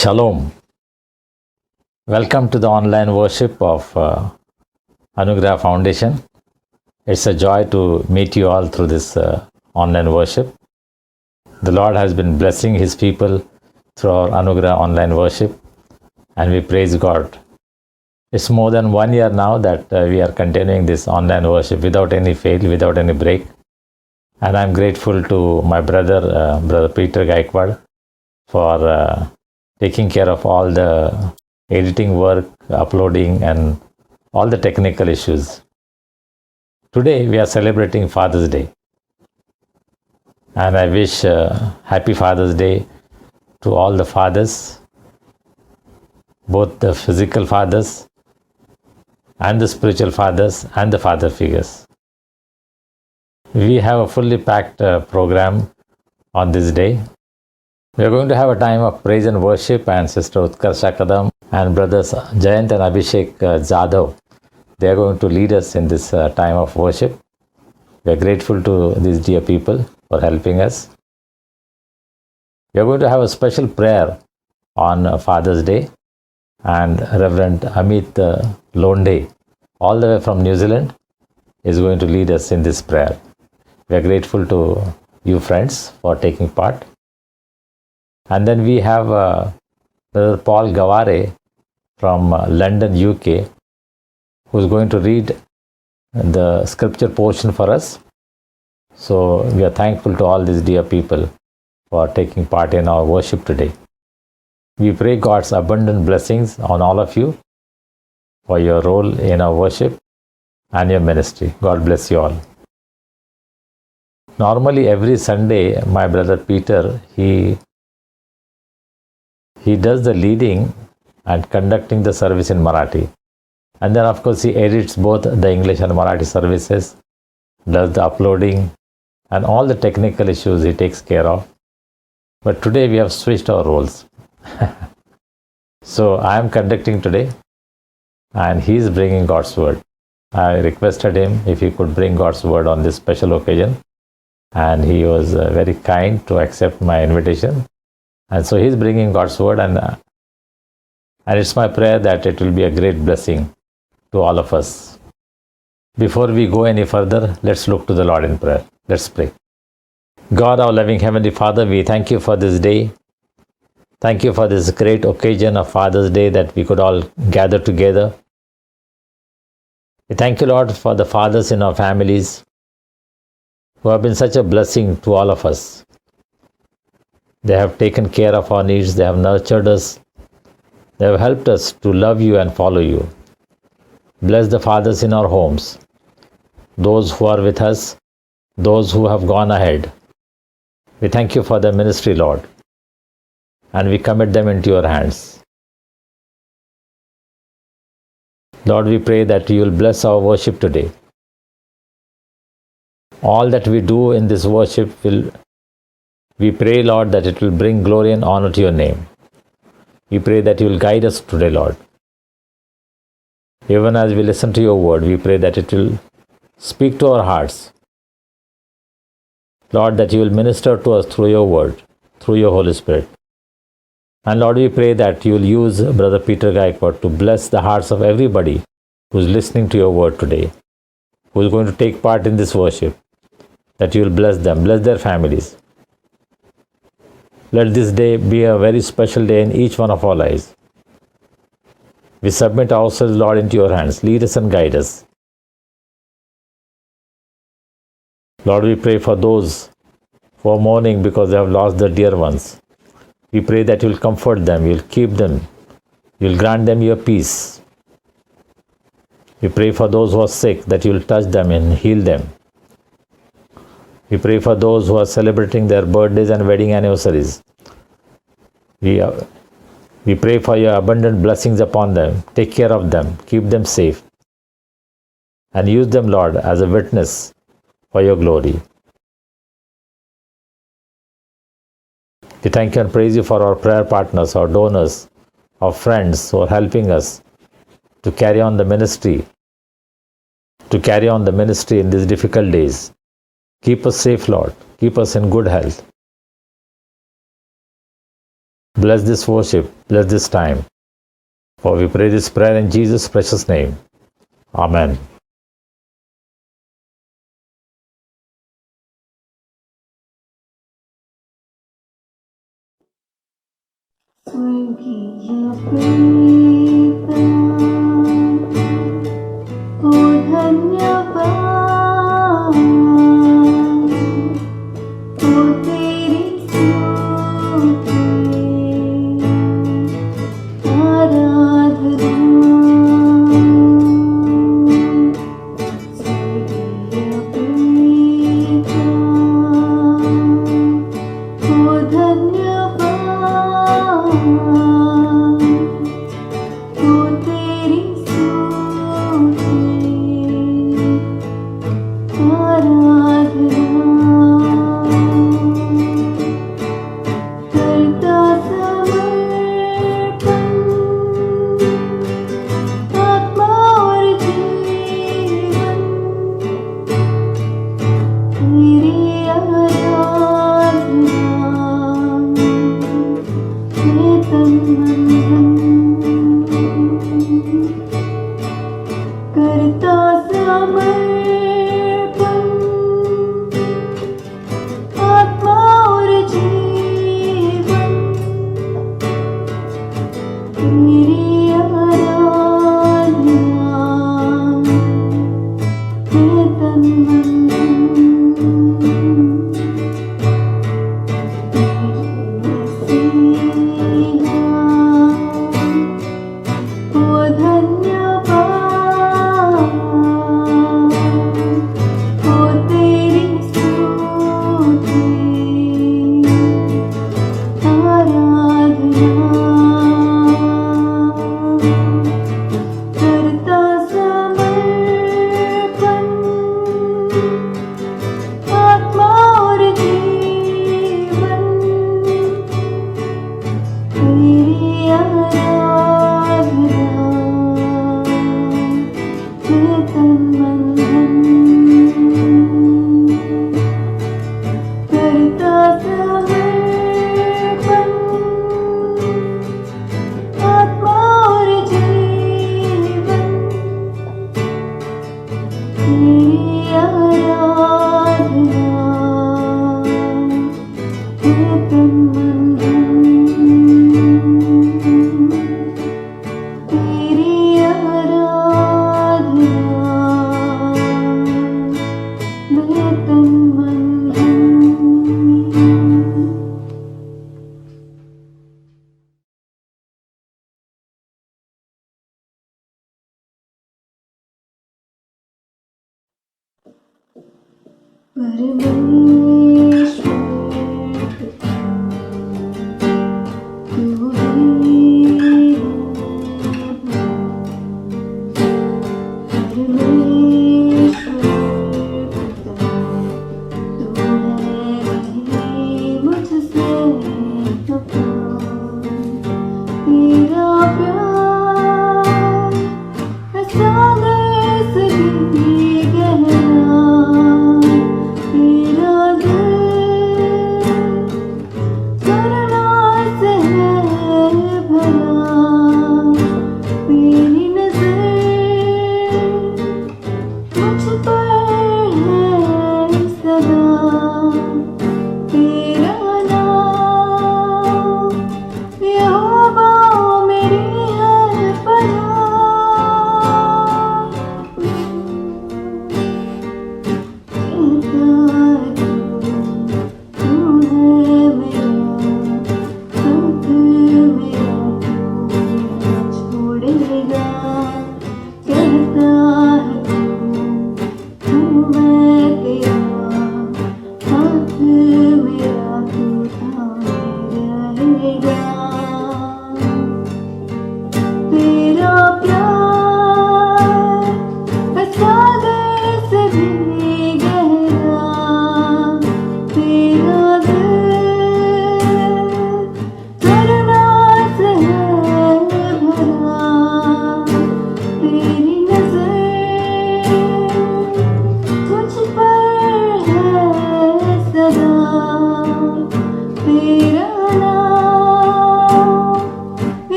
Shalom. Welcome to the online worship of Anugrah Foundation. It's a joy to meet you all through this online worship. The Lord has been blessing His people through our Anugrah online worship, and we praise God. It's more than 1 year now that we are continuing this online worship without any fail, without any break. And I'm grateful to my brother, Brother Peter Gaikwad, for taking care of all the editing work, uploading, and all the technical issues. Today we are celebrating Father's Day, and I wish Happy Father's Day to all the fathers, both the physical fathers and the spiritual fathers and the father figures. We have a fully packed program on this day. We are going to have a time of praise and worship, and Sister Utkarsha Kadam and brothers Jayant and Abhishek Jadhav, they are going to lead us in this time of worship. We are grateful to these dear people for helping us. We are going to have a special prayer on Father's Day, and Reverend Amit Londe, all the way from New Zealand, is going to lead us in this prayer. We are grateful to you friends for taking part. And then we have Brother Paul Gavare from London, UK, who is going to read the scripture portion for us. So we are thankful to all these dear people for taking part in our worship today. We pray God's abundant blessings on all of you for your role in our worship and your ministry. God bless you all. Normally every Sunday, my brother Peter, he does the leading and conducting the service in Marathi. And then of course he edits both the English and Marathi services, does the uploading, and all the technical issues he takes care of. But today we have switched our roles. So I am conducting today, and he is bringing God's word. I requested him if he could bring God's word on this special occasion, and he was very kind to accept my invitation. And so he's bringing God's word, and it's my prayer that it will be a great blessing to all of us. Before we go any further, let's look to the Lord in prayer. Let's pray. God, our loving Heavenly Father, we thank you for this day. Thank you for this great occasion of Father's Day that we could all gather together. We thank you, Lord, for the fathers in our families who have been such a blessing to all of us. They have taken care of our needs. They have nurtured us. They have helped us to love you and follow you. Bless the fathers in our homes, those who are with us, those who have gone ahead. We thank you for their ministry, Lord, and we commit them into your hands. Lord, we pray that you will bless our worship today. All that we do in this worship we pray, Lord, that it will bring glory and honor to your name. We pray that you will guide us today, Lord. Even as we listen to your word, we pray that it will speak to our hearts. Lord, that you will minister to us through your word, through your Holy Spirit. And Lord, we pray that you will use Brother Peter Gaikwad to bless the hearts of everybody who is listening to your word today, who is going to take part in this worship, that you will bless them, bless their families. Let this day be a very special day in each one of our lives. We submit ourselves, Lord, into your hands. Lead us and guide us. Lord, we pray for those who are mourning because they have lost their dear ones. We pray that you will comfort them, you will keep them, you will grant them your peace. We pray for those who are sick, that you will touch them and heal them. We pray for those who are celebrating their birthdays and wedding anniversaries. We pray for your abundant blessings upon them. Take care of them, keep them safe, and use them, Lord, as a witness for your glory. We thank you and praise you for our prayer partners, our donors, our friends who are helping us to carry on the ministry, in these difficult days. Keep us safe, Lord. Keep us in good health. Bless this worship, bless this time. For we pray this prayer in Jesus' precious name. Amen.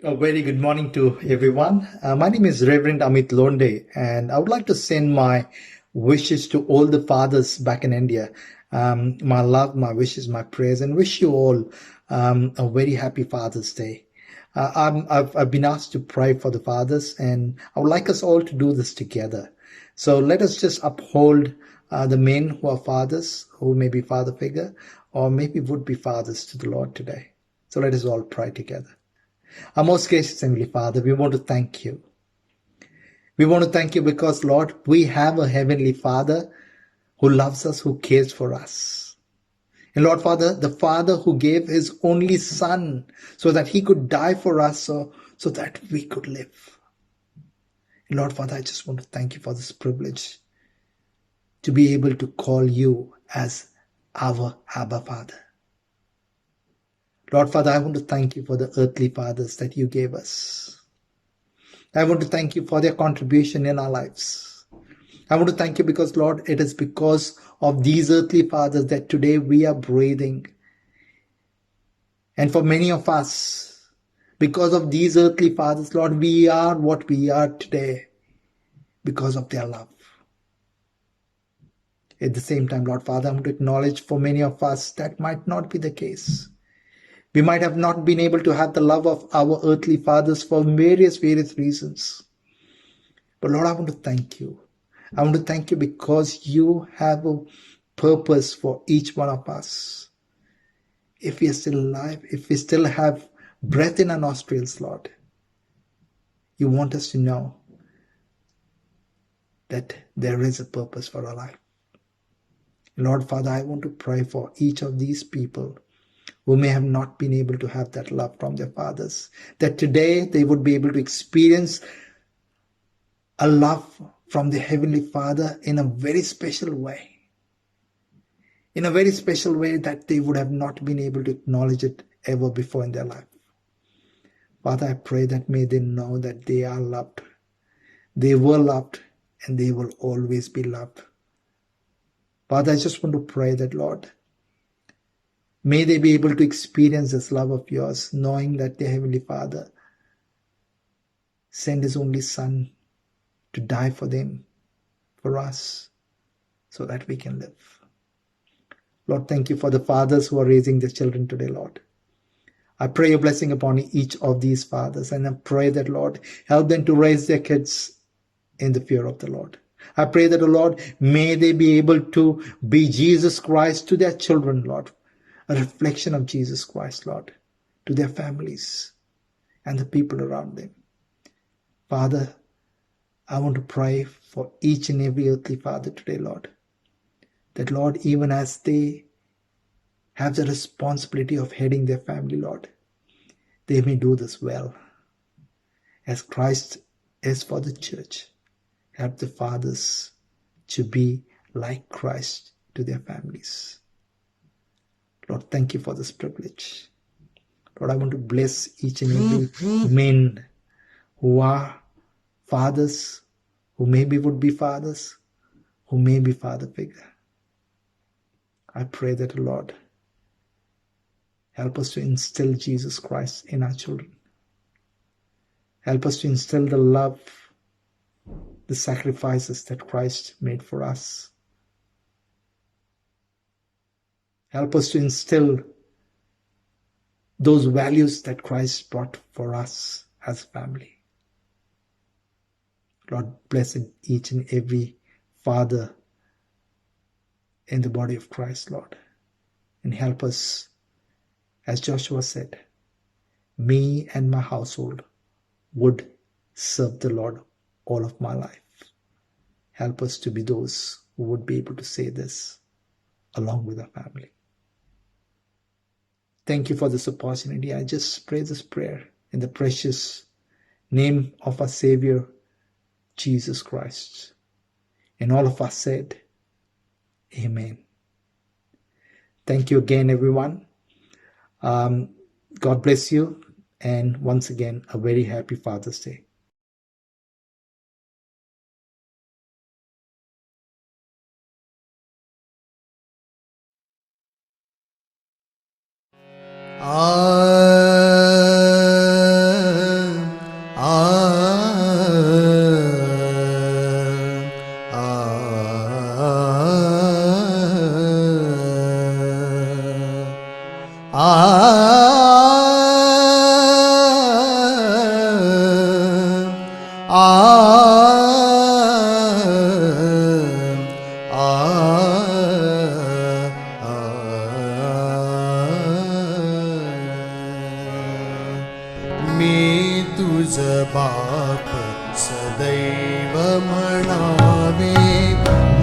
A very good morning to everyone. My name is Reverend Amit Londe, and I would like to send my wishes to all the fathers back in India. My love, my wishes, my prayers, and wish you all a very happy Father's Day. I've been asked to pray for the fathers, and I would like us all to do this together. So let us just uphold the men who are fathers, who may be father figure, or maybe would be fathers to the Lord today. So let us all pray together. Our most gracious Heavenly Father, we want to thank you. We want to thank you because, Lord, we have a Heavenly Father who loves us, who cares for us. And Lord Father, the Father who gave his only Son so that he could die for us, so that we could live. And Lord Father, I just want to thank you for this privilege to be able to call you as our Abba Father. Lord Father, I want to thank you for the earthly fathers that you gave us. I want to thank you for their contribution in our lives. I want to thank you because, Lord, it is because of these earthly fathers that today we are breathing. And for many of us, because of these earthly fathers, Lord, we are what we are today because of their love. At the same time, Lord Father, I want to acknowledge for many of us that might not be the case. We might have not been able to have the love of our earthly fathers for various reasons. But Lord, I want to thank you. I want to thank you because you have a purpose for each one of us. If we are still alive, if we still have breath in our nostrils, Lord, you want us to know that there is a purpose for our life. Lord Father, I want to pray for each of these people who may have not been able to have that love from their fathers, that today they would be able to experience a love from the Heavenly Father in a very special way. In a very special way that they would have not been able to acknowledge it ever before in their life. Father, I pray that may they know that they are loved, they were loved, and they will always be loved. Father, I just want to pray that, Lord, may they be able to experience this love of yours, knowing that their Heavenly Father sent his only Son to die for them, for us, so that we can live. Lord, thank you for the fathers who are raising their children today, Lord. I pray your blessing upon each of these fathers, and I pray that, Lord, help them to raise their kids in the fear of the Lord. I pray that, Lord, may they be able to be Jesus Christ to their children, Lord, a reflection of Jesus Christ, Lord, to their families and the people around them. Father, I want to pray for each and every earthly father today, Lord, that, Lord, even as they have the responsibility of heading their family, Lord, they may do this well. As Christ is for the church, help the fathers to be like Christ to their families. Lord, thank you for this privilege. Lord, I want to bless each and every men who are fathers, who maybe would be fathers, who may be father figure. I pray that, Lord, help us to instill Jesus Christ in our children. Help us to instill the love, the sacrifices that Christ made for us. Help us to instill those values that Christ brought for us as a family. Lord, bless each and every father in the body of Christ, Lord, and help us, as Joshua said, me and my household would serve the Lord all of my life. Help us to be those who would be able to say this along with our family. Thank you for this opportunity. I just pray this prayer in the precious name of our Savior, Jesus Christ. And all of us said, Amen. Thank you again, everyone. God bless you. And once again, a very happy Father's Day. मी तुझ बाप सदैव म्हणावे,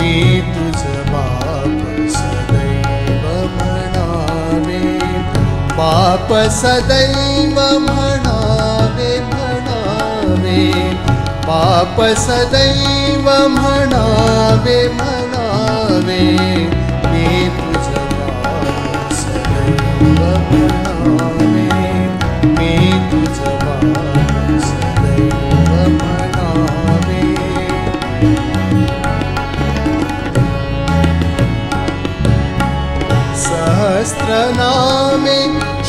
मी तुझ बाप सदैव म्हणावे, बाप सदैव म्हणावे म्हणावे, बाप सदैव म्हणावे म्हणावे, मी तुझ बाप सदैव म्हणावे, मी तुझ बाप सदैव म्हणावे. सहस्रनामे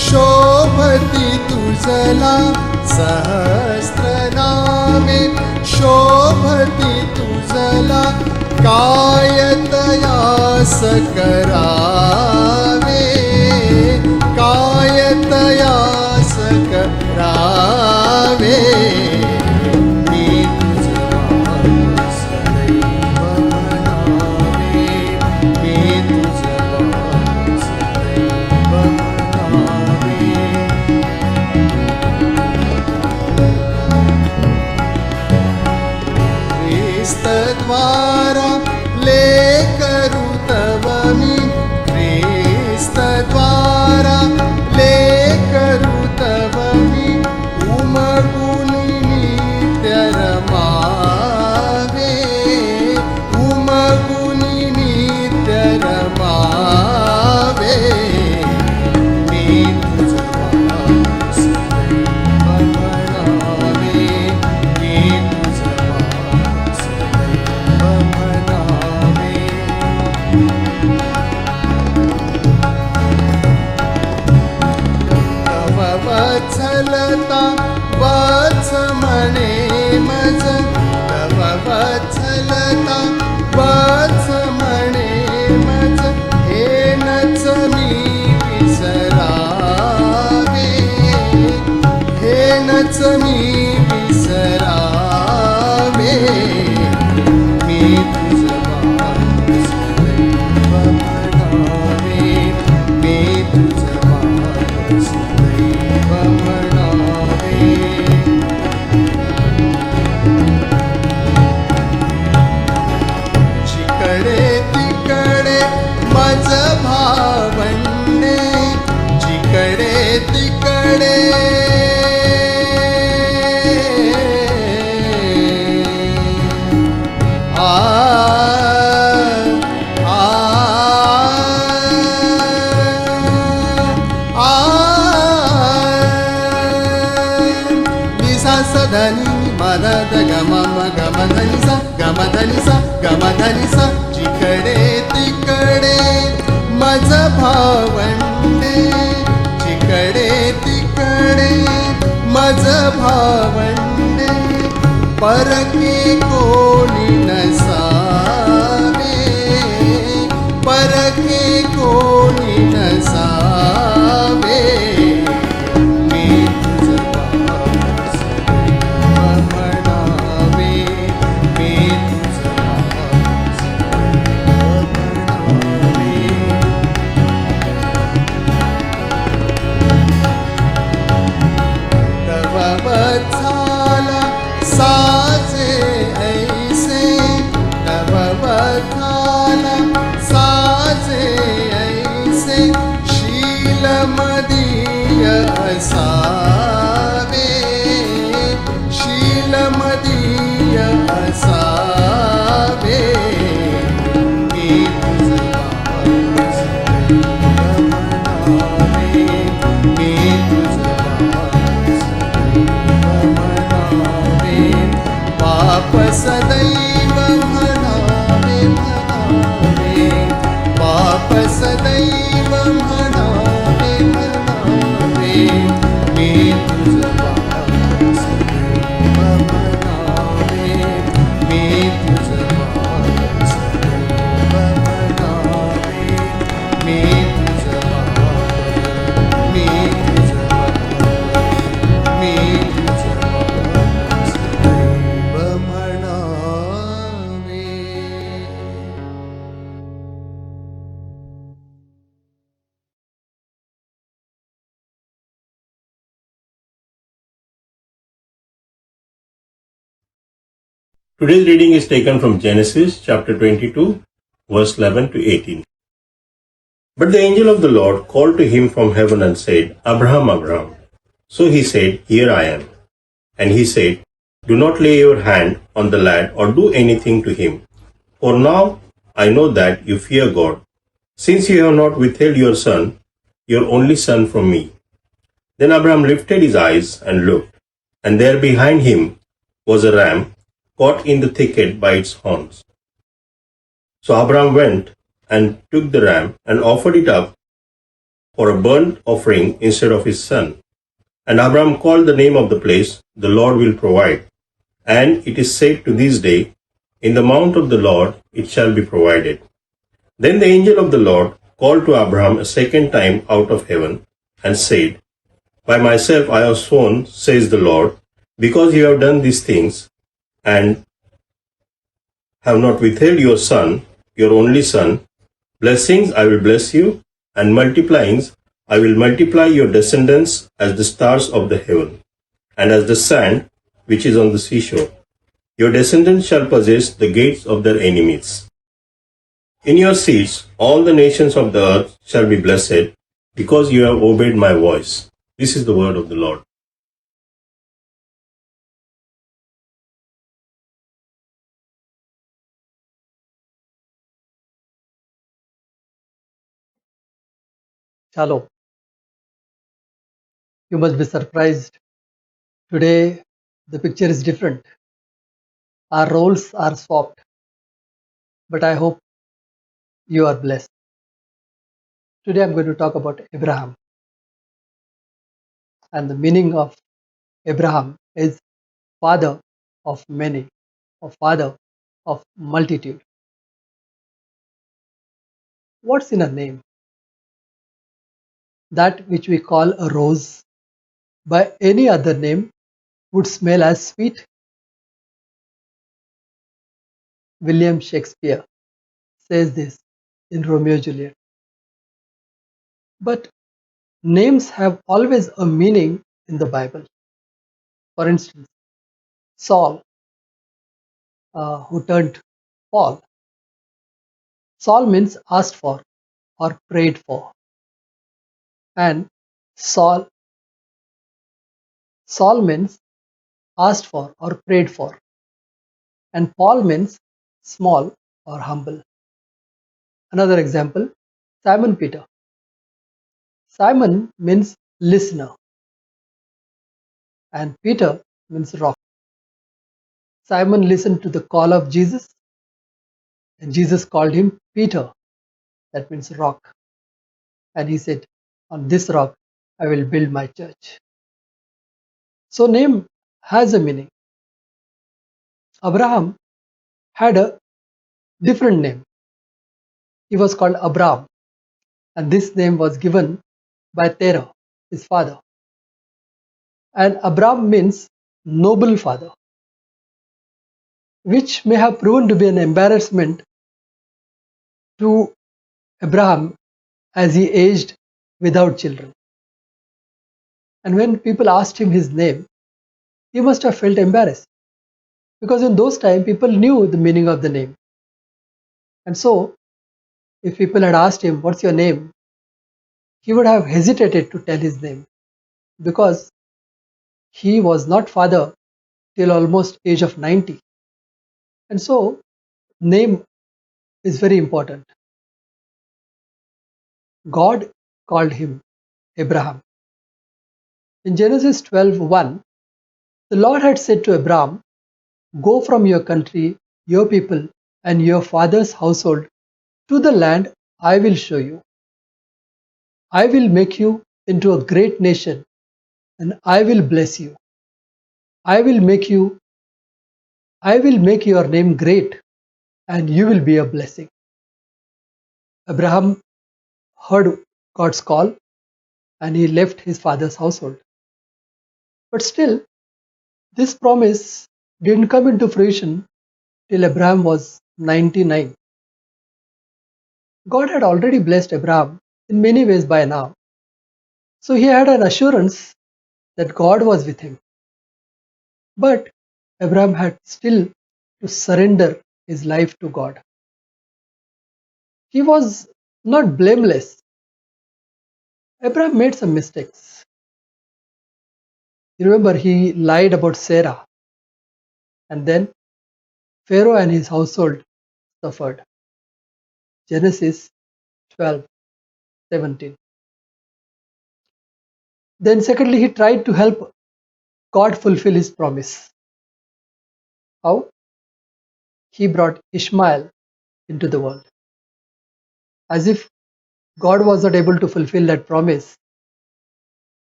शोभती तुझला, सहस्रनामे शोभती तुझला, काय तयास करावे, काय तयास करावे. मी तुझ बाप सदैव म्हणावे, मी तुझ बाप सदैव म्हणावे. ख्रिस्तद्वारा लेकरू तव मी, ख्रिस्तद्वारा लेकरू तव मी, उमगुनी नित्य रमावे, उमगुनी नित्य रमावे. मी तुझ बाप सदैव म्हणावे, मी तुझ बाप सदैव म्हणावे. तव वत्सलता वत्स म्हणे मज, तव वत्सलता वत्स म्हणे मज, हेनच मी विसरावे, हेनच मी विसरावे. मी तुझ बाप सदैव म्हणावे, मी तुझ बाप सदैव म्हणावे. जिकडे तिकडे मज भावंडे, जिकडे तिकडे आ आ आ निसा सधनी मदद गम गम धनी सा गम धनी सा गम धनी सा. जिकडे तिकडे मज भावंडे, जिकडे तिकडे मज भावंडे, परके कोणी नसावे, परके कोणी नसावे. मी तुझ बाप सदैव म्हणावे, मी तुझ बाप सदैव म्हणावे. तव वत्साला साजे ऐसे Today's reading is taken from Genesis chapter 22, verse 11 to 18. But the angel of the Lord called to him from heaven and said, Abraham, Abraham. So he said, Here I am. And he said, Do not lay your hand on the lad or do anything to him. For now I know that you fear God, since you have not withheld your son, your only son, from me. Then Abraham lifted his eyes and looked, and there behind him was a ram caught in the thicket by its horns. So Abraham went and took the ram and offered it up for a burnt offering instead of his son. And Abraham called the name of the place, The Lord will provide. And it is said to this day, In the mount of the Lord it shall be provided. Then the angel of the Lord called to Abraham a second time out of heaven and said, By myself I have sworn, says the Lord, because you have done these things and have not withheld your son, your only son, blessings I will bless you, and multiplyings I will multiply your descendants as the stars of the heaven, and as the sand which is on the seashore. Your descendants shall possess the gates of their enemies. In your seeds all the nations of the earth shall be blessed, because you have obeyed my voice. This is the word of the Lord. Shalom. You must be surprised. Today, the picture is different. Our roles are swapped. But I hope you are blessed. Today, I'm going to talk about Abraham. And the meaning of Abraham is father of many, or father of multitude. What's in a name? That which we call a rose by any other name would smell as sweet. William Shakespeare says this in Romeo and Juliet. But names have always a meaning in the Bible. For instance, Saul, who turned Paul. Saul means asked for or prayed for. And Saul means asked for or prayed for. And Paul means small or humble. Another example, Simon Peter. Simon means listener. And Peter means rock. Simon listened to the call of Jesus, and Jesus called him Peter. That means rock. And he said, On this rock I will build my church. So name has a meaning. Abraham had a different name. He was called Abram, and this name was given by Terah, his father. And Abram means noble father, which may have proven to be an embarrassment to Abraham as he aged without children. And when people asked him his name, he must have felt embarrassed, because in those times people knew the meaning of the name. And so, if people had asked him, What's your name? He would have hesitated to tell his name, because he was not father till almost age of 90. And so, name is very important. God called him Abraham. In Genesis 12:1, the Lord had said to Abraham, Go from your country, your people, and your father's household to the land I will show you. I will make you into a great nation, and I will bless you. I will make your name great, and you will be a blessing. Abraham heard God's call, and he left his father's household. But still, this promise didn't come into fruition till Abraham was 99. God had already blessed Abraham in many ways by now, so he had an assurance that God was with him. But Abraham had still to surrender his life to God. He was not blameless. Abraham made some mistakes. You remember, he lied about Sarah, and then Pharaoh and his household suffered. Genesis 12:17. Then, secondly, he tried to help God fulfill his promise. How? He brought Ishmael into the world. As if God was not able to fulfill that promise,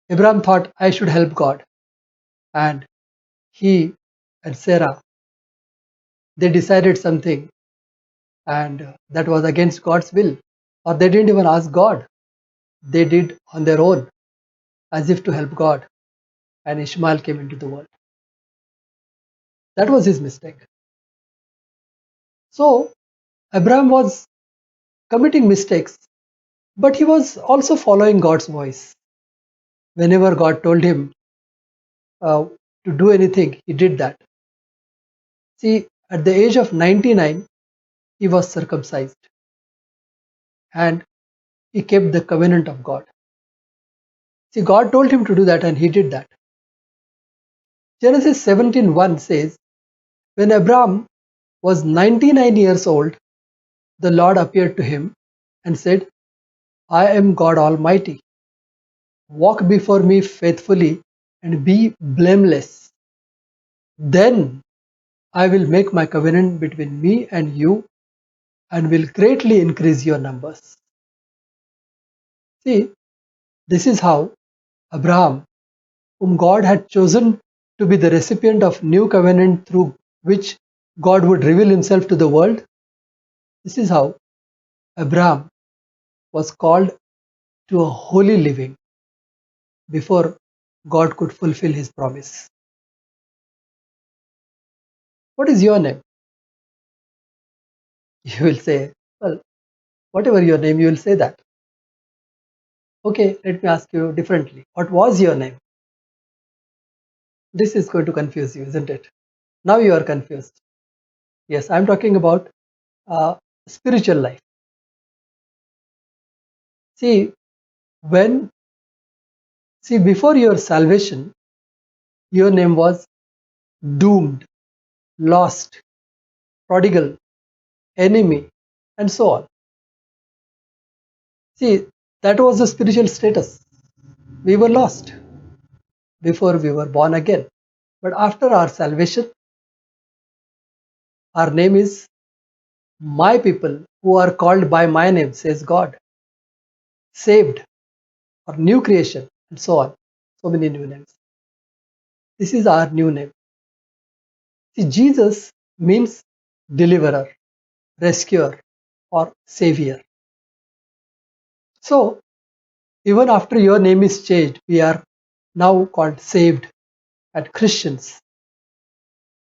Abraham thought, I should help God. And he and Sarah, they decided something, and that was against God's will. Or they didn't even ask God. They did on their own, as if to help God. And Ishmael came into the world. That was his mistake. So, Abraham was committing mistakes, but he was also following God's voice. Whenever God told him to do anything, he did that. See, at the age of 99, he was circumcised and he kept the covenant of God. See, God told him to do that and he did that. Genesis 17:1 says, when Abraham was 99 years old, the Lord appeared to him and said, I am God Almighty. Walk before me faithfully and be blameless. Then I will make my covenant between me and you and will greatly increase your numbers. See, this is how Abraham, whom God had chosen to be the recipient of new covenant through which God would reveal himself to the world, this is how Abraham was called to a holy living before God could fulfill his promise. What is your name? You will say, well, whatever your name, you will say that. Okay, let me ask you differently. What was your name? This is going to confuse you, isn't it? Now you are confused. Yes, I'm talking about spiritual life. See, before your salvation, your name was doomed, lost, prodigal, enemy, and so on. See, that was the spiritual status. We were lost before we were born again. But after our salvation, our name is my people who are called by my name, says God. Saved or new creation, and so on. So many new names. This is our new name. See, Jesus means deliverer, rescuer, or savior. So, even after your name is changed, we are now called saved and Christians.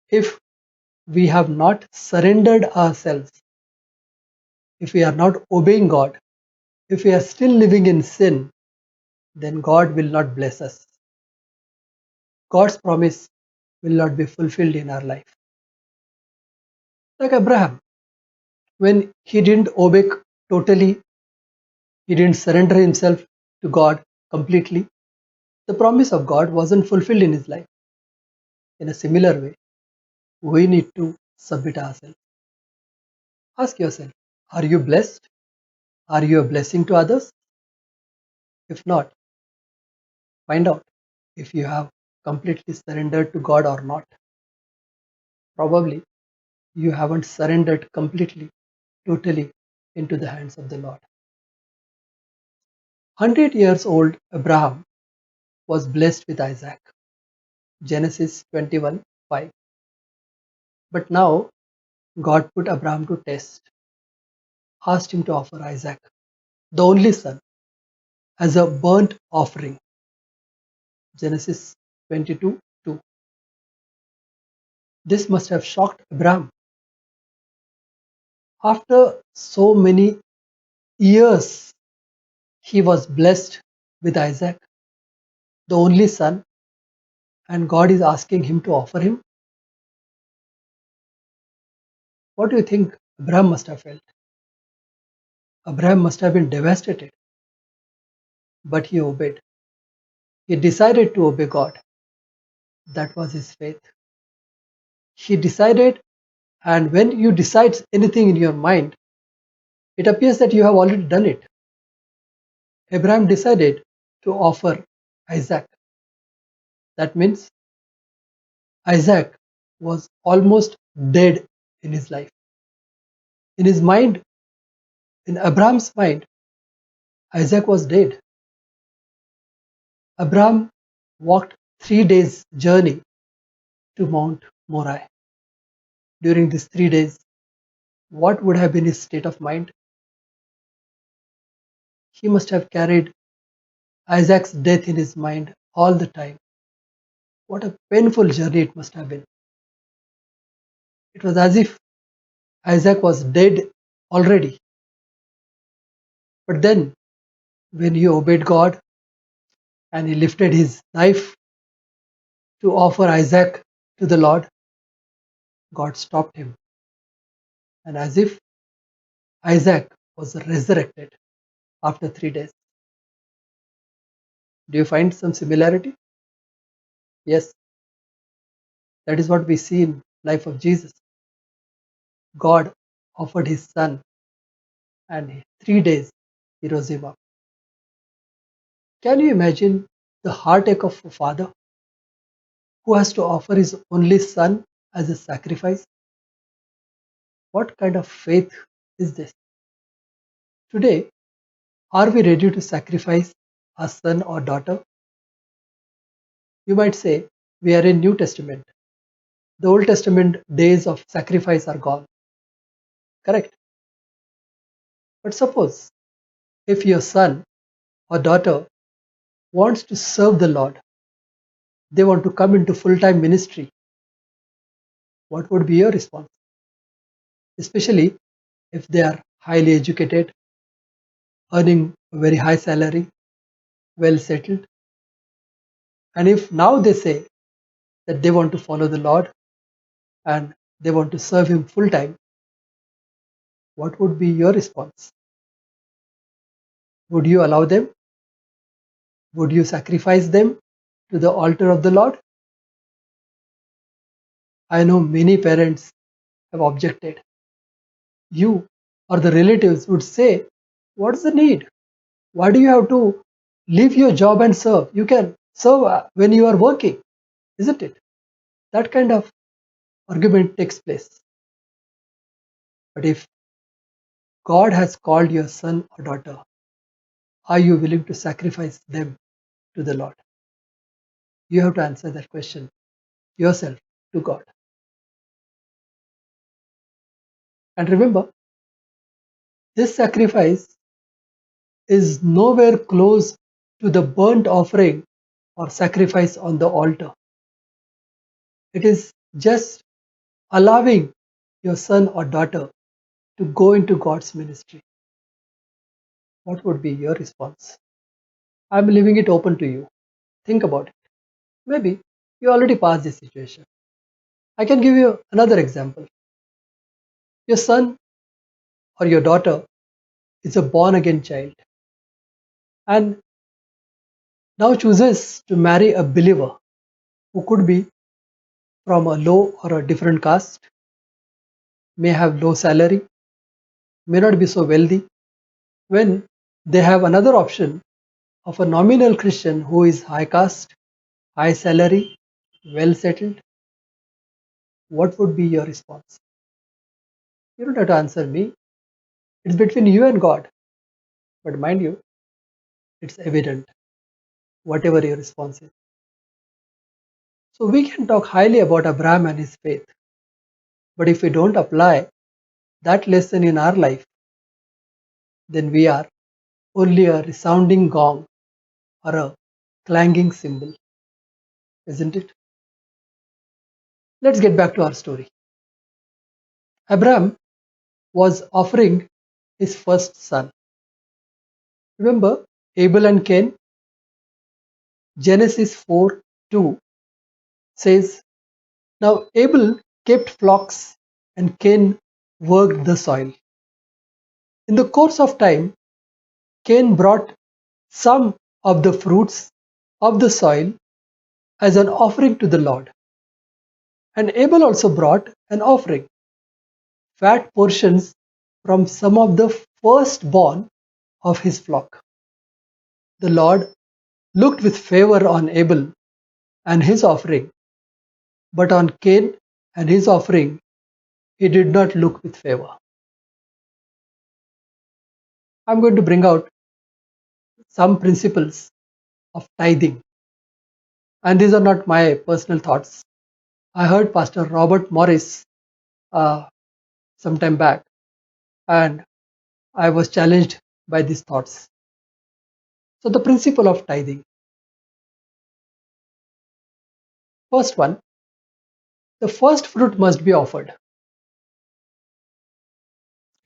If we have not surrendered ourselves, if we are not obeying God, if we are still living in sin, then God will not bless us. God's promise will not be fulfilled in our life. Like Abraham, when he didn't obey totally, he didn't surrender himself to God completely, the promise of God wasn't fulfilled in his life. In a similar way, we need to submit ourselves. Ask yourself, are you blessed? Are you a blessing to others? If not, find out if you have completely surrendered to God or not. Probably you haven't surrendered completely, totally into the hands of the Lord. 100 years old Abraham was blessed with Isaac. Genesis 21:5. But now God put Abraham to test, asked him to offer Isaac, the only son, as a burnt offering. Genesis 22:2. This must have shocked Abraham. After so many years, he was blessed with Isaac, the only son, and God is asking him to offer him. What do you think Abraham must have felt? Abraham must have been devastated, but he obeyed. He decided to obey God. That was his faith. He decided, and when you decide anything in your mind, it appears that you have already done it. Abraham decided to offer Isaac. That means Isaac was almost dead in his life. In his mind, in Abraham's mind, Isaac was dead. Abraham walked 3 days' journey to Mount Moriah. During these 3 days, what would have been his state of mind? He must have carried Isaac's death in his mind all the time. What a painful journey it must have been. It was as if Isaac was dead already. But then, when he obeyed God and he lifted his knife to offer Isaac to the Lord, God stopped him. And as if Isaac was resurrected after 3 days. Do you find some similarity? Yes, that is what we see in life of Jesus. God offered his son, and in 3 days he rose him up. Can you imagine the heartache of a father who has to offer his only son as a sacrifice? What kind of faith is this? Today, are we ready to sacrifice our son or daughter? You might say we are in New Testament. The Old Testament days of sacrifice are gone. Correct? But suppose if your son or daughter wants to serve the Lord, they want to come into full-time ministry, what would be your response? Especially if they are highly educated, earning a very high salary, well settled. And if now they say that they want to follow the Lord and they want to serve him full time, what would be your response? Would you allow them? Would you sacrifice them to the altar of the Lord? I know many parents have objected. You or the relatives would say, what's the need? Why do you have to leave your job and serve? You can serve when you are working, isn't it? That kind of argument takes place. But if God has called your son or daughter, are you willing to sacrifice them to the Lord? You have to answer that question yourself to God. And remember, this sacrifice is nowhere close to the burnt offering or sacrifice on the altar. It is just allowing your son or daughter to go into God's ministry. What would be your response? I'm leaving it open to you. Think about it. Maybe you already passed this situation. I can give you another example. Your son or your daughter is a born again child and now chooses to marry a believer who could be from a low or a different caste, may have low salary, may not be so wealthy, when they have another option of a nominal Christian who is high caste, high salary, well settled. What would be your response? You don't have to answer me. It's between you and God. But mind you, it's evident, whatever your response is. So we can talk highly about Abraham and his faith. But if we don't apply that lesson in our life, then we are only a resounding gong or a clanging cymbal, isn't it? Let's get back to our story. Abraham was offering his first son. Remember Abel and Cain? Genesis 4:2 says, now Abel kept flocks and Cain worked the soil. In the course of time, Cain brought some of the fruits of the soil as an offering to the Lord. And Abel also brought an offering, fat portions from some of the firstborn of his flock. The Lord looked with favor on Abel and his offering, but on Cain and his offering he did not look with favor. I'm going to bring out some principles of tithing, and these are not my personal thoughts. I heard Pastor Robert Morris some time back, and I was challenged by these thoughts. So, the principle of tithing. First one, the first fruit must be offered.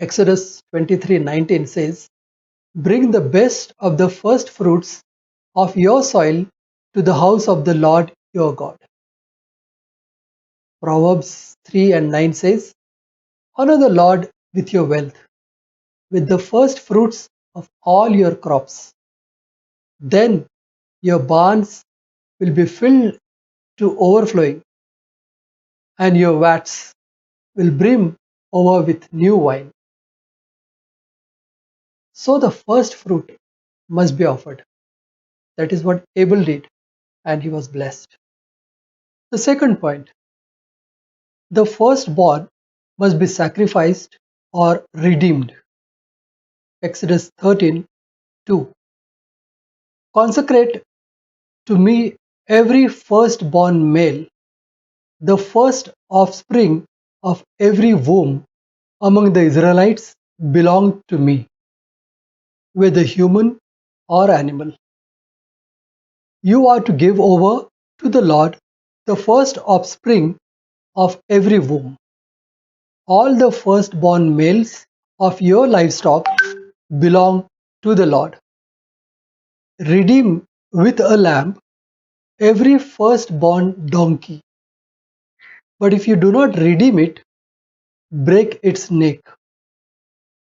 Exodus 23:19 says, "Bring the best of the first fruits of your soil to the house of the Lord your God." Proverbs 3:9 says, "Honor the Lord with your wealth, with the first fruits of all your crops. Then your barns will be filled to overflowing, and your vats will brim over with new wine." So the first fruit must be offered. That is what Abel did, and he was blessed. The second point, the firstborn must be sacrificed or redeemed. Exodus 13:2. "Consecrate to me every firstborn male, the first offspring of every womb among the Israelites belonged to me, whether human or animal. You are to give over to the Lord the first offspring of every womb. All the firstborn males of your livestock belong to the Lord. Redeem with a lamb every firstborn donkey. But if you do not redeem it, break its neck.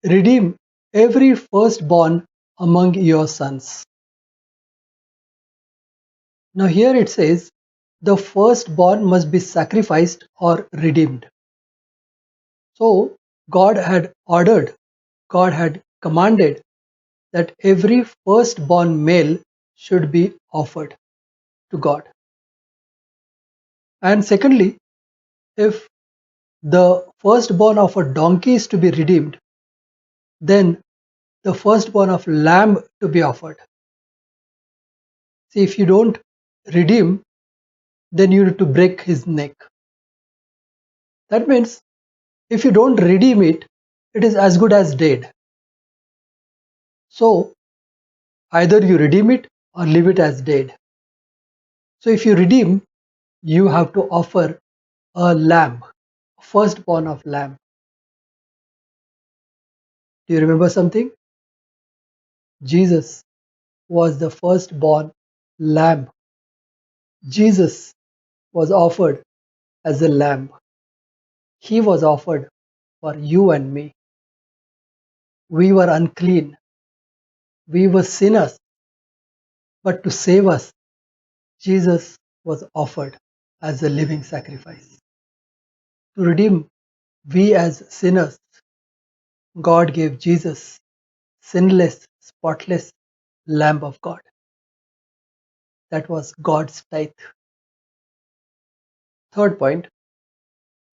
Redeem every firstborn among your sons." Now here it says, the firstborn must be sacrificed or redeemed. So God had ordered, God had commanded that every firstborn male should be offered to God. And secondly, if the firstborn of a donkey is to be redeemed, then the firstborn of lamb to be offered. See, if you don't redeem, then you need to break his neck. That means if you don't redeem it, it is as good as dead. So either you redeem it or leave it as dead. So if you redeem, you have to offer a lamb, firstborn of lamb. Do you remember something? Jesus was the firstborn lamb. Jesus was offered as a lamb. He was offered for you and me. We were unclean. We were sinners. But to save us, Jesus was offered as a living sacrifice. To redeem we as sinners, God gave Jesus, sinless, spotless Lamb of God. That was God's tithe. Third point,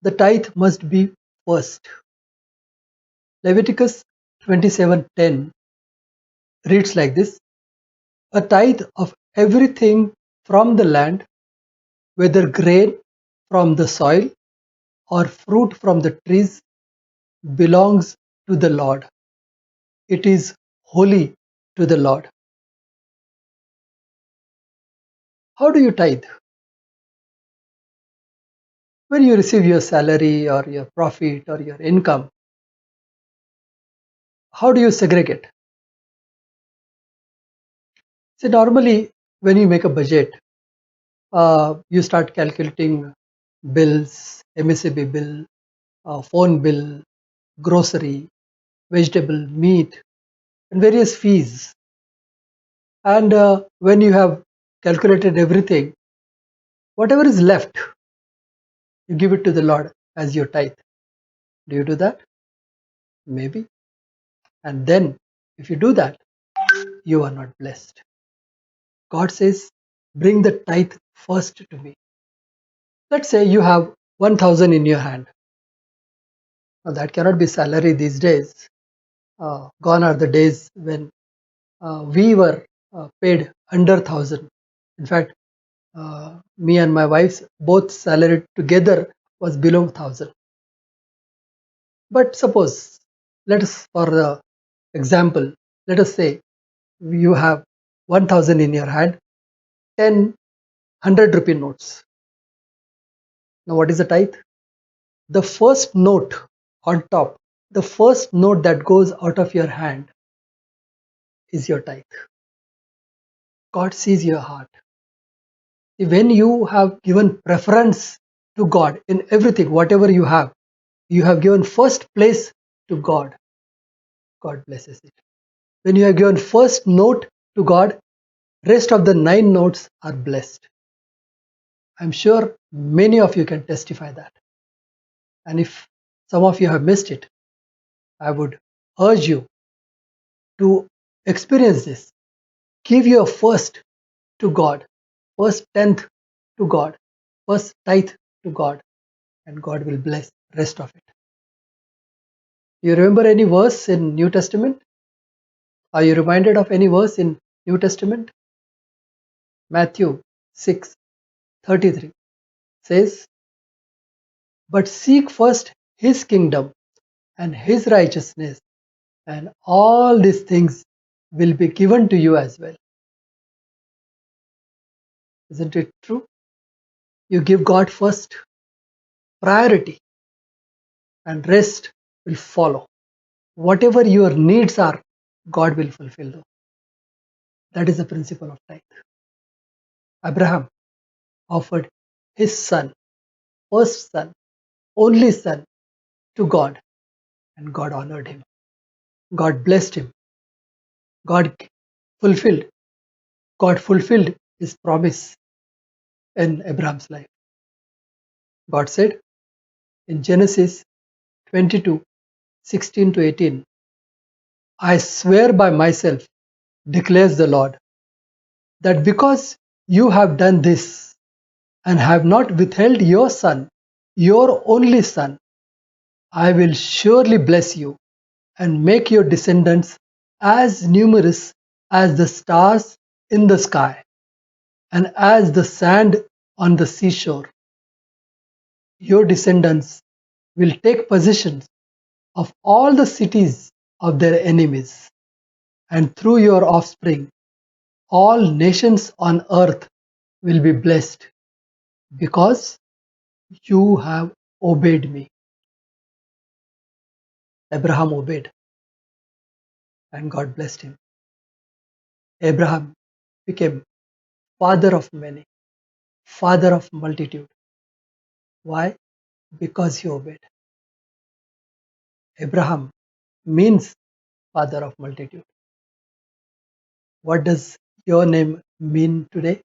the tithe must be first. Leviticus 27:10 reads like this: "A tithe of everything from the land, whether grain from the soil or fruit from the trees, belongs to the Lord. It is holy to the Lord." How do you tithe? When you receive your salary or your profit or your income, how do you segregate? See, normally when you make a budget, you start calculating bills, MSAB bill, phone bill, grocery, vegetable, meat, and various fees. And when you have calculated everything, whatever is left, you give it to the Lord as your tithe. Do you do that? Maybe. And then, if you do that, you are not blessed. God says, bring the tithe first to me. Let's say you have 1,000 in your hand. Now, that cannot be salary these days. Gone are the days when we were paid under 1,000. In fact, me and my wife's both salary together was below 1,000. But suppose, let us, for the example, let us say you have 1,000 in your hand, 10 100 rupee notes. Now, what is the tithe? The first note on top, the first note that goes out of your hand is your tithe. God sees your heart. When you have given preference to God in everything, whatever you have given first place to God. God blesses it. When you have given first note to God, rest of the 9 notes are blessed. I'm sure many of you can testify that. And if some of you have missed it, I would urge you to experience this. Give your first to God, first tenth to God, first tithe to God, and God will bless rest of it. You remember any verse in New Testament? Are you reminded of any verse in New Testament? Matthew 6:33 says, "But seek first his kingdom and his righteousness, and all these things will be given to you as well." Isn't it true? You give God first priority, and rest will follow. Whatever your needs are, God will fulfill them. That is the principle of tithe. Abraham offered his son, first son, only son, to God, and God honored him. God blessed him. God fulfilled. God fulfilled his promise in Abraham's life. God said in Genesis 22:16 to 18, "I swear by myself, declares the Lord, that because you have done this and have not withheld your son, your only son, I will surely bless you and make your descendants as numerous as the stars in the sky and as the sand on the seashore. Your descendants will take possession of all the cities of their enemies, and through your offspring, all nations on earth will be blessed, because you have obeyed me." Abraham obeyed, and God blessed him. Abraham became father of many, father of multitude. Why? Because he obeyed. Abraham means father of multitude. What does your name mean today?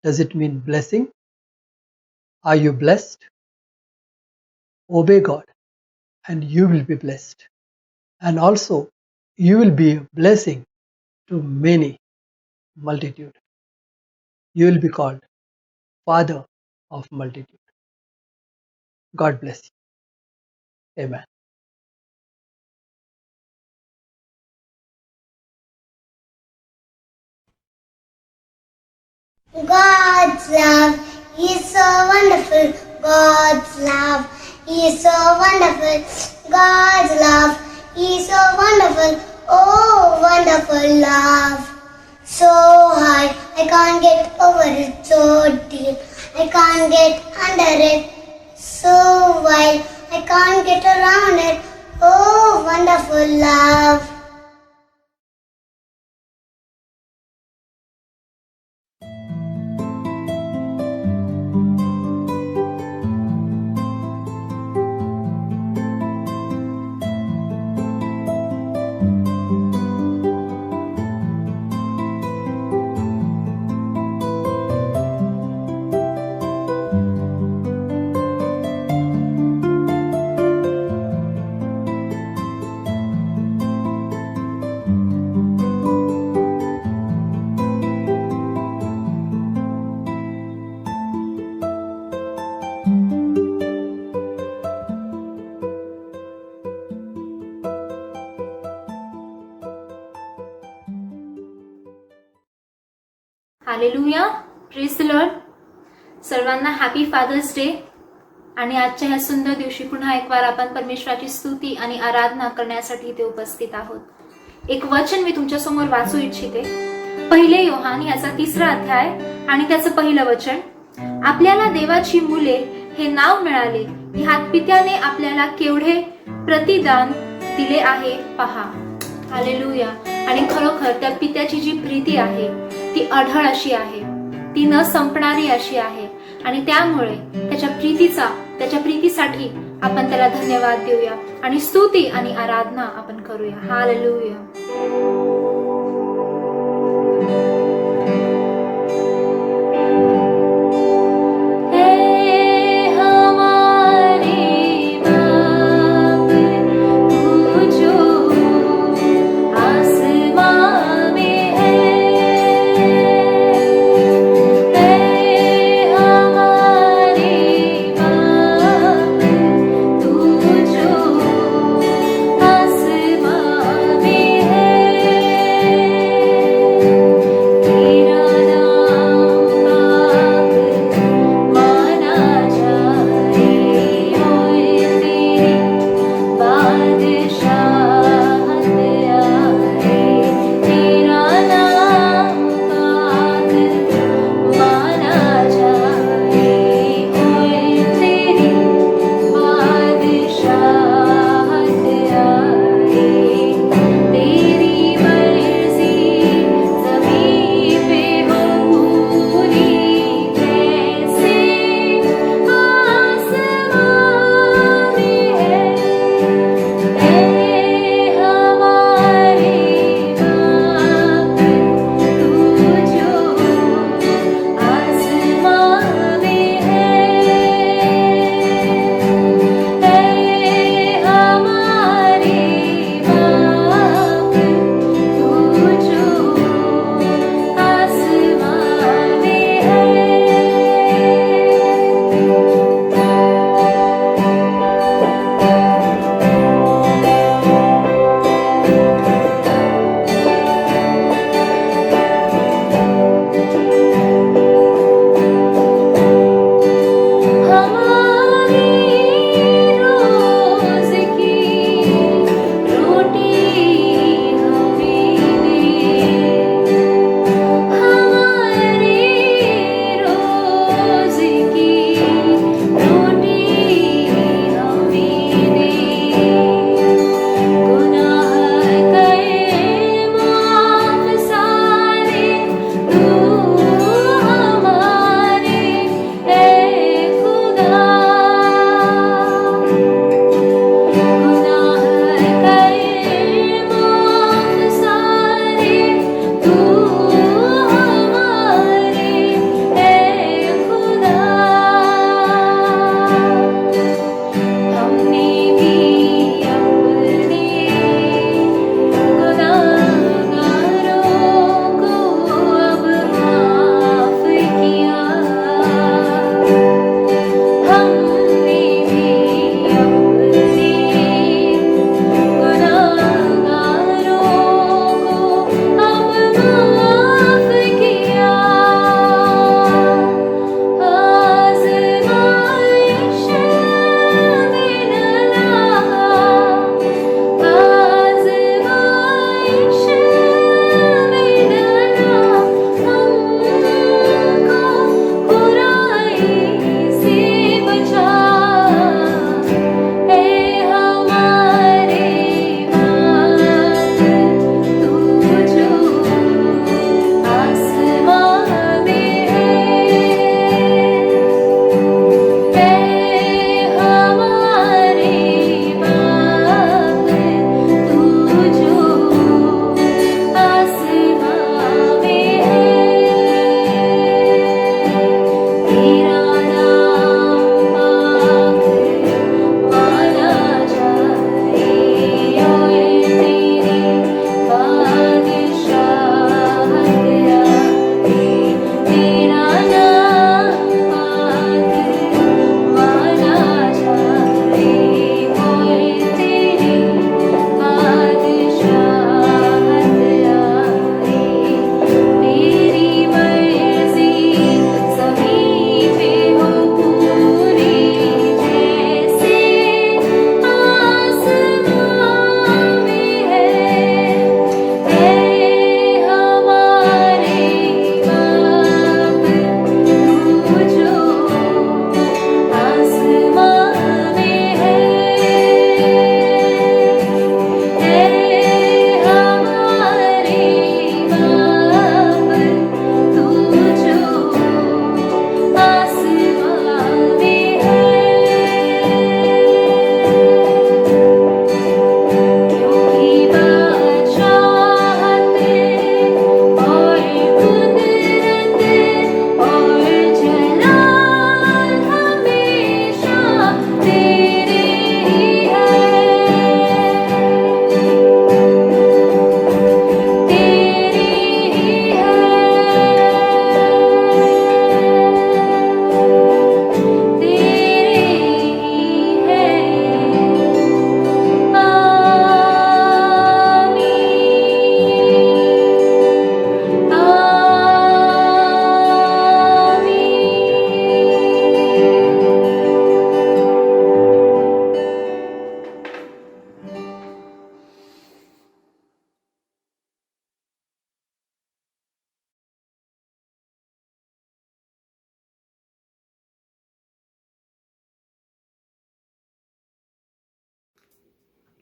Does it mean blessing? Are you blessed? Obey God, and you will be blessed. And also, you will be a blessing to many, multitude. You will be called father of multitude. God bless you. Amen. God's love is so wonderful. God's love is so wonderful. God's love is so wonderful. Oh, wonderful love. So high, I can't get over it. So deep, I can't get under it. So wide, I can't get around it. Oh, wonderful love. Hallelujah, praise the Lord. सर्वांना happy fathers day. आणि आजच्या ह्या सुंदर दिवशी पुन्हा एक वार आपण परमेश्वराची स्तुती आणि आराधना करण्यासाठी इथे उपस्थित आहोत. एक वचन मी तुमच्यासमोर वाचू इच्छिते. पहिले योहान याचा 3रा अध्याय आणि त्याचं पहिलं वचन. आपल्याला देवाची मुले हे नाव मिळाले, ह्यात पित्याने आपल्याला केवढे प्रतिदान दिले आहे पहा. हालेलुया. आणि खरोखर त्या पित्याची जी प्रीती आहे ती अढळ अशी आहे, ती न संपणारी अशी आहे. आणि त्यामुळे त्याच्या प्रीतीसाठी आपण त्याला धन्यवाद देऊया आणि स्तुती आणि आराधना आपण करूया. Hallelujah.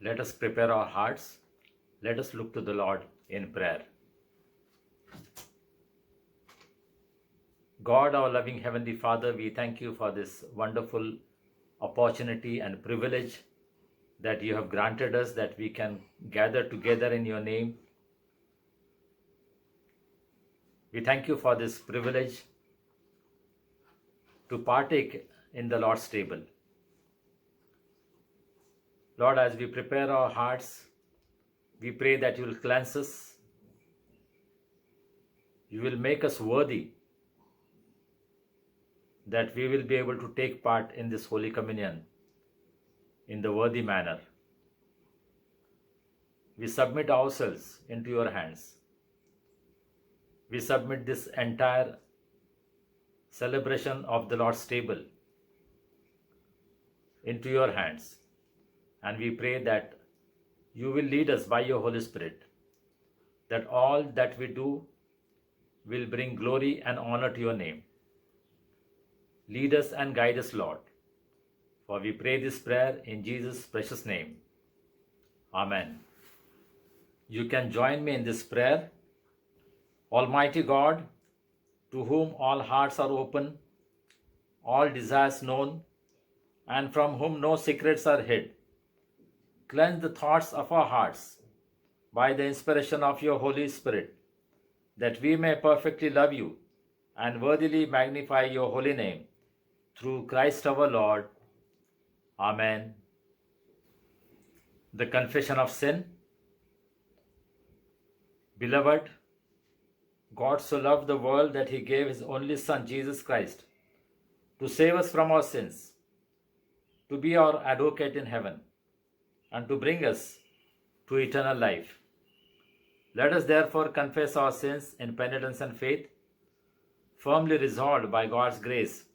Let us prepare our hearts. Let us look to the Lord in prayer. God, our loving Heavenly Father, we thank you for this wonderful opportunity and privilege that you have granted us, that we can gather together in your name. We thank you for this privilege to partake in the Lord's table. Lord, as we prepare our hearts, we pray that you will cleanse us. You will make us worthy, that we will be able to take part in this Holy Communion in the worthy manner. We submit ourselves into your hands. We submit this entire celebration of the Lord's table into your hands. And we pray that you will lead us by your Holy Spirit, that all that we do will bring glory and honor to your name. Lead us and guide us, Lord. For we pray this prayer in Jesus' precious name. Amen. You can join me in this prayer. Almighty God, to whom all hearts are open, all desires known, and from whom no secrets are hid, cleanse the thoughts of our hearts by the inspiration of your Holy Spirit, that we may perfectly love you and worthily magnify your holy name, through Christ our Lord. Amen. The confession of sin. Beloved, God so loved the world that he gave his only Son, Jesus Christ, to save us from our sins, to be our advocate in heaven, and to bring us to eternal life. Let us therefore confess our sins in penitence and faith, firmly resolved by God's grace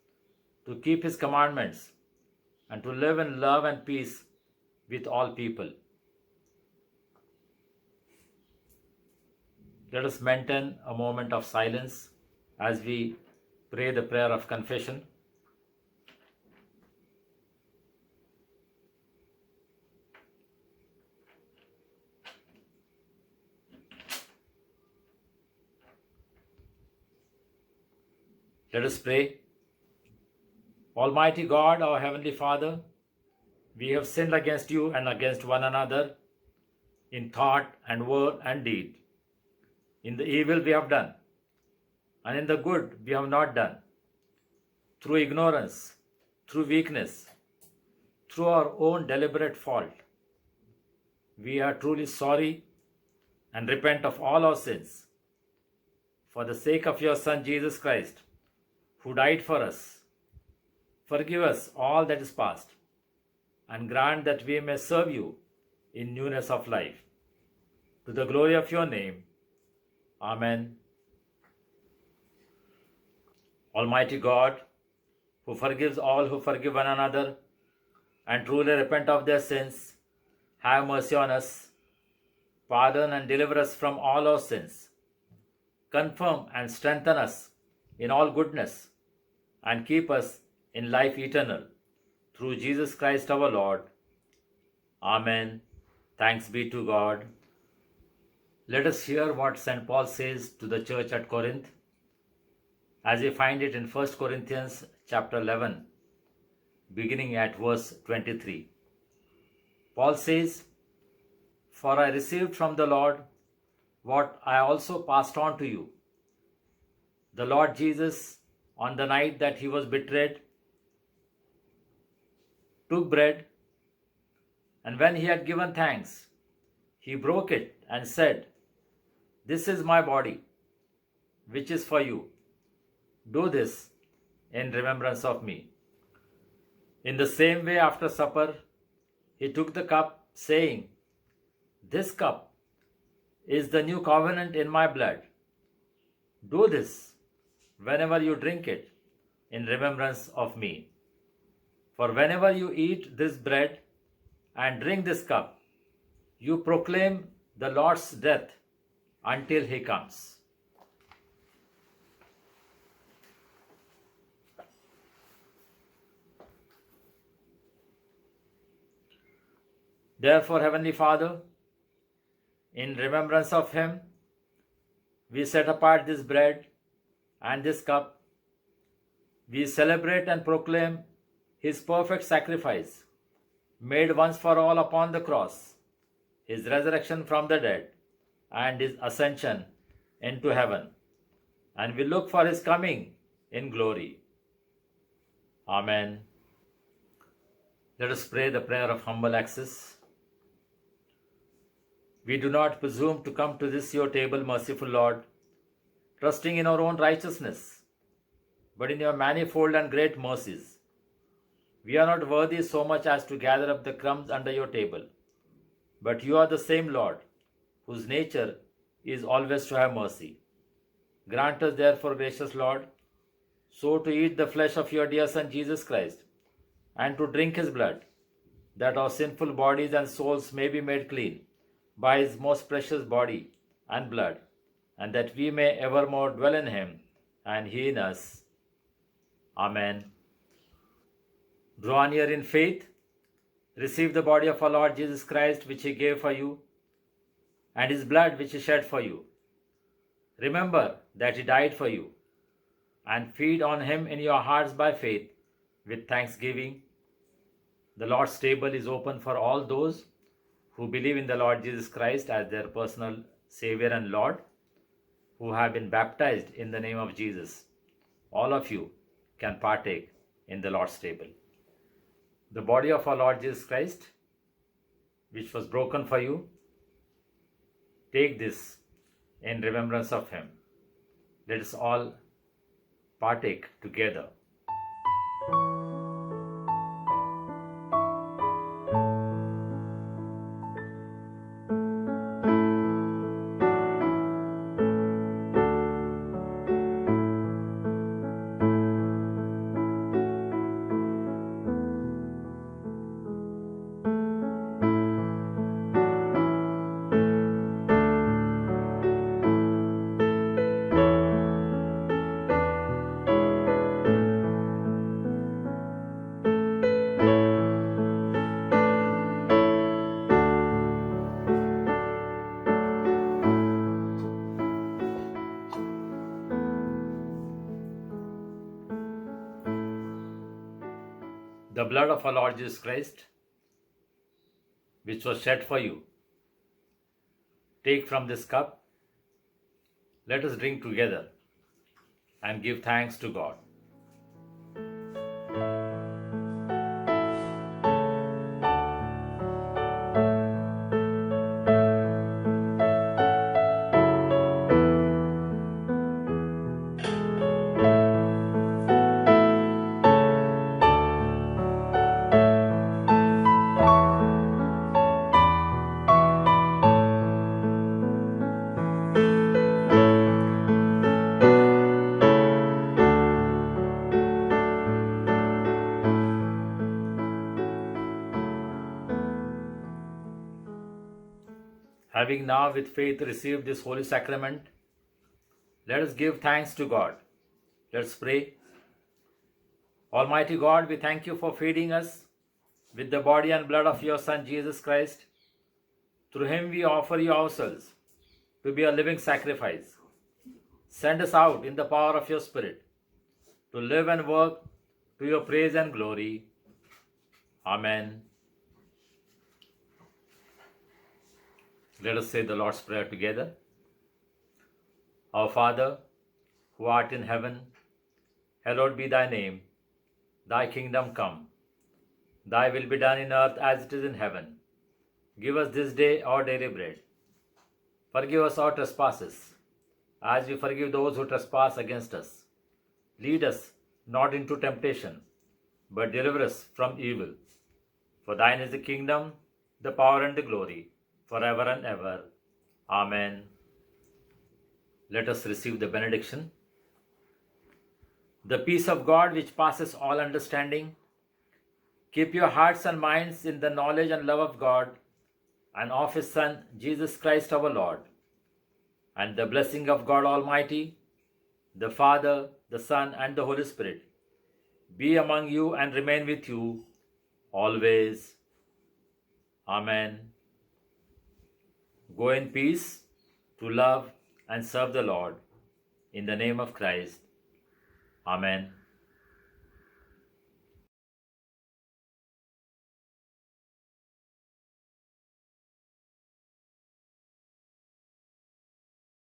to keep his commandments and to live in love and peace with all people. Let us maintain a moment of silence as we pray the prayer of confession. Let us pray. Almighty God, our Heavenly Father, we have sinned against you and against one another in thought and word and deed, in the evil we have done, and in the good we have not done, through ignorance, through weakness, through our own deliberate fault. We are truly sorry and repent of all our sins. For the sake of your Son Jesus Christ, who died for us, forgive us all that is past, and grant that we may serve you in newness of life. To the glory of your name. Amen. Almighty God, who forgives all who forgive one another and truly repent of their sins, have mercy on us, pardon and deliver us from all our sins, confirm and strengthen us in all goodness, and keep us in life eternal, through Jesus Christ our Lord. Amen. Thanks be to God. Let us hear what St. Paul says to the church at Corinth, as we find it in 1 Corinthians chapter 11, beginning at verse 23. Paul says, "For I received from the Lord what I also passed on to you. The Lord Jesus, on the night that he was betrayed, took bread, and when he had given thanks, he broke it and said, 'This is my body, which is for you. Do this in remembrance of me.' In the same way, after supper, he took the cup, saying, 'This cup is the new covenant in my blood. Do this whenever you drink it in remembrance of me. For whenever you eat this bread and drink this cup, you proclaim the Lord's death until he comes.'" Therefore, Heavenly Father, in remembrance of him, we set apart this bread and this cup. We celebrate and proclaim his perfect sacrifice, made once for all upon the cross, his resurrection from the dead, and his ascension into heaven. And we look for his coming in glory. Amen. Let us pray the prayer of humble access. We do not presume to come to this your table, merciful Lord, trusting in our own righteousness, but in your manifold and great mercies. We are not worthy so much as to gather up the crumbs under your table, but you are the same Lord, whose nature is always to have mercy. Grant us therefore, gracious Lord, so to eat the flesh of your dear Son Jesus Christ, and to drink his blood, that our sinful bodies and souls may be made clean by his most precious body and blood, and that we may evermore dwell in him and he in us. Amen. Draw near in faith, receive the body of our Lord Jesus Christ, which he gave for you, and his blood which he shed for you. Remember that he died for you, and feed on him in your hearts by faith with thanksgiving. The Lord's table is open for all those who believe in the Lord Jesus Christ as their personal Savior and Lord, who have been baptized in the name of Jesus. All of you can partake in the Lord's table. The body of our Lord Jesus Christ, which was broken for you, take this in remembrance of him. Let us all partake together. The blood of our Lord Jesus Christ, which was shed for you, take from this cup. Let us drink together and give thanks to God. Having now with faith received this holy sacrament, let us give thanks to God. Let us pray. Almighty God, we thank you for feeding us with the body and blood of your Son Jesus Christ. Through him we offer you ourselves to be a living sacrifice. Send us out in the power of your Spirit to live and work to your praise and glory. Amen. Let us say the Lord's Prayer together. Our Father, who art in heaven, hallowed be thy name. Thy kingdom come. Thy will be done in earth as it is in heaven. Give us this day our daily bread. Forgive us our trespasses, as we forgive those who trespass against us. Lead us not into temptation, but deliver us from evil. For thine is the kingdom, the power and the glory, forever and ever. Amen. Let us receive the benediction. The peace of God, which passes all understanding, keep your hearts and minds in the knowledge and love of God and of his Son, Jesus Christ our Lord. And the blessing of God Almighty, the Father, the Son, and the Holy Spirit be among you and remain with you always. Amen. Go in peace to love and serve the Lord in the name of Christ. Amen.